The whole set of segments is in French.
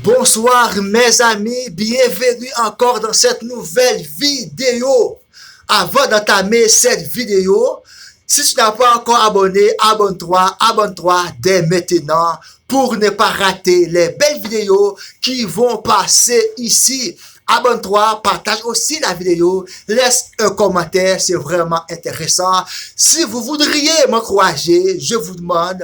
Bonsoir mes amis, bienvenue encore dans cette nouvelle vidéo. Avant d'entamer cette vidéo, si tu n'as pas encore abonné, abonne-toi dès maintenant pour ne pas rater les belles vidéos qui vont passer ici. Abonne-toi, partage aussi la vidéo, laisse un commentaire, c'est vraiment intéressant. Si vous voudriez m'encourager, je vous demande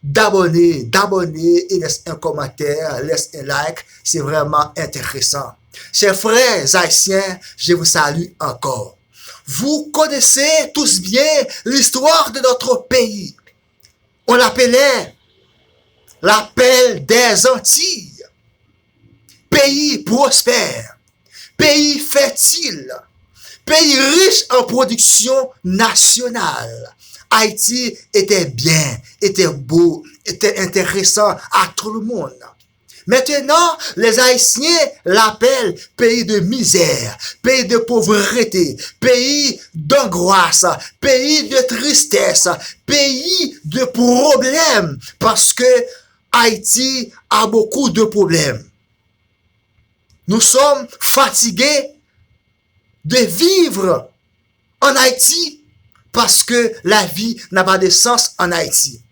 d'abonner et laisse un commentaire, laisse un like, c'est vraiment intéressant. Chers frères haïtiens, je vous salue encore. Vous connaissez tous bien l'histoire de notre pays. On l'appelait l'appel des Antilles. Pays prospère, pays fertile, pays riche en production nationale. Haïti était bien, était beau, était intéressant à tout le monde. Maintenant, les Haïtiens l'appellent pays de misère, pays de pauvreté, pays d'angoisse, pays de tristesse, pays de problèmes, parce que Haïti a beaucoup de problèmes. Nous sommes fatigués de vivre en Haïti parce que la vie n'a pas de sens en Haïti.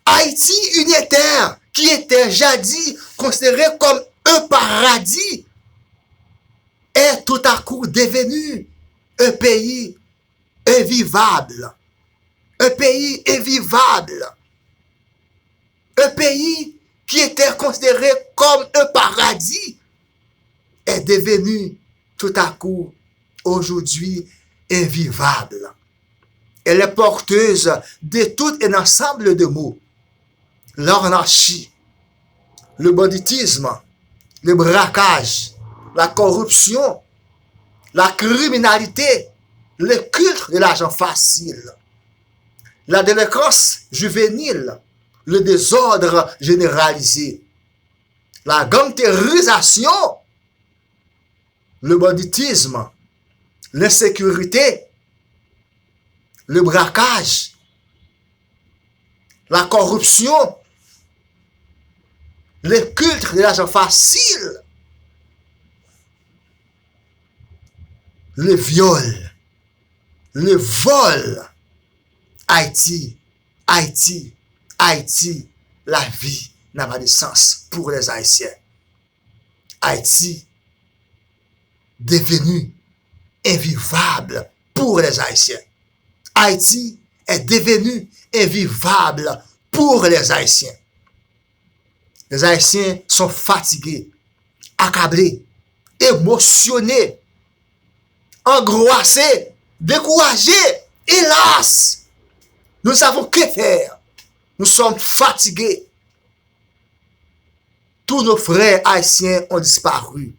Haïti, une terre qui était jadis considérée comme un paradis, est tout à coup devenu un pays invivable. Un pays invivable. Un pays qui était considéré comme un paradis est devenu tout à coup aujourd'hui invivable. Elle est porteuse de tout un ensemble de mots. L'anarchie, le banditisme, le braquage, la corruption, la criminalité, le culte de l'argent facile, la délinquance juvénile, le désordre généralisé, la gangsterisation, le banditisme, l'insécurité, le braquage, la corruption, le culte de l'argent facile, le viol, le vol. Haïti, Haïti, Haïti, la vie n'a pas de sens pour les Haïtiens. Haïti, devenu invivable pour les Haïtiens. Haïti est devenu invivable pour les Haïtiens. Les Haïtiens sont fatigués, accablés, émotionnés, angoissés, découragés. Hélas, nous savons que faire. Nous sommes fatigués. Tous nos frères haïtiens ont disparu.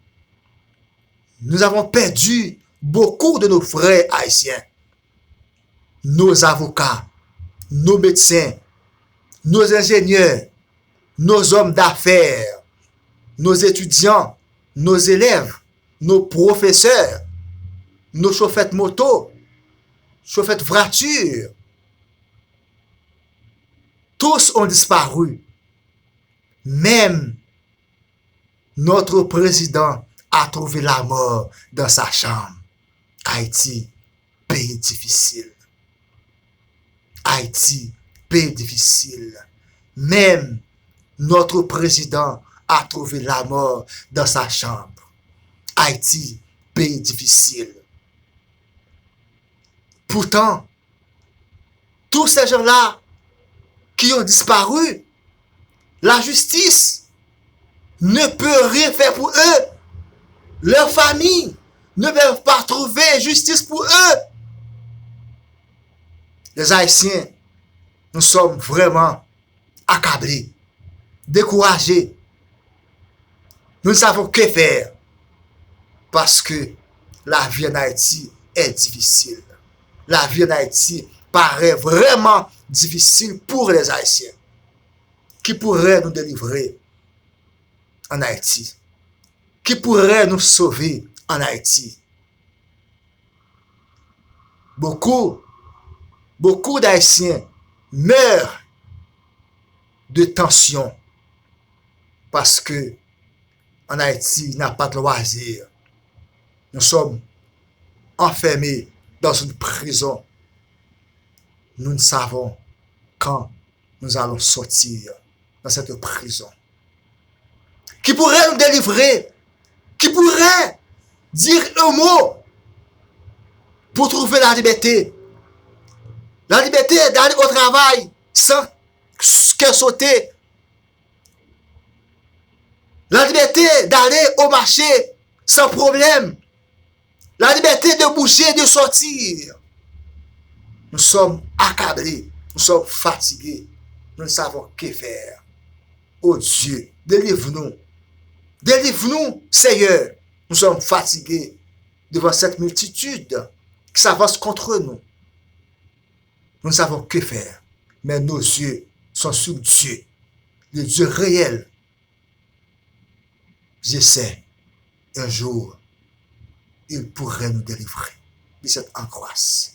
Nous avons perdu beaucoup de nos frères haïtiens. Nos avocats, nos médecins, nos ingénieurs, nos hommes d'affaires, nos étudiants, nos élèves, nos professeurs, nos chauffeurs de moto, chauffeurs de voiture. Tous ont disparu. Même notre président a trouvé la mort dans sa chambre. Haïti, pays difficile. Haïti, pays difficile. Même notre président a trouvé la mort dans sa chambre. Haïti, pays difficile. Pourtant, tous ces gens-là qui ont disparu, la justice ne peut rien faire pour eux. Leurs familles ne peuvent pas trouver justice pour eux. Les Haïtiens, nous sommes vraiment accablés, découragés. Nous ne savons que faire parce que la vie en Haïti est difficile. La vie en Haïti paraît vraiment difficile pour les Haïtiens. Qui pourrait nous délivrer en Haïti? Qui pourrait nous sauver en Haïti? Beaucoup d'Haïtiens meurent de tension, parce que en Haïti, il n'y a pas de loisir. Nous sommes enfermés dans une prison. Nous ne savons quand nous allons sortir dans cette prison. Qui pourrait nous délivrer? Qui pourrait dire un mot pour trouver la liberté? La liberté d'aller au travail sans que sauter. La liberté d'aller au marché sans problème. La liberté de bouger, de sortir. Nous sommes accablés, nous sommes fatigués, nous ne savons que faire. Oh Dieu, délivre-nous. Délivre-nous, Seigneur. Nous sommes fatigués devant cette multitude qui s'avance contre nous. Nous ne savons que faire, mais nos yeux sont sur Dieu, le Dieu réel. J'essaie, un jour, il pourrait nous délivrer de cette angoisse.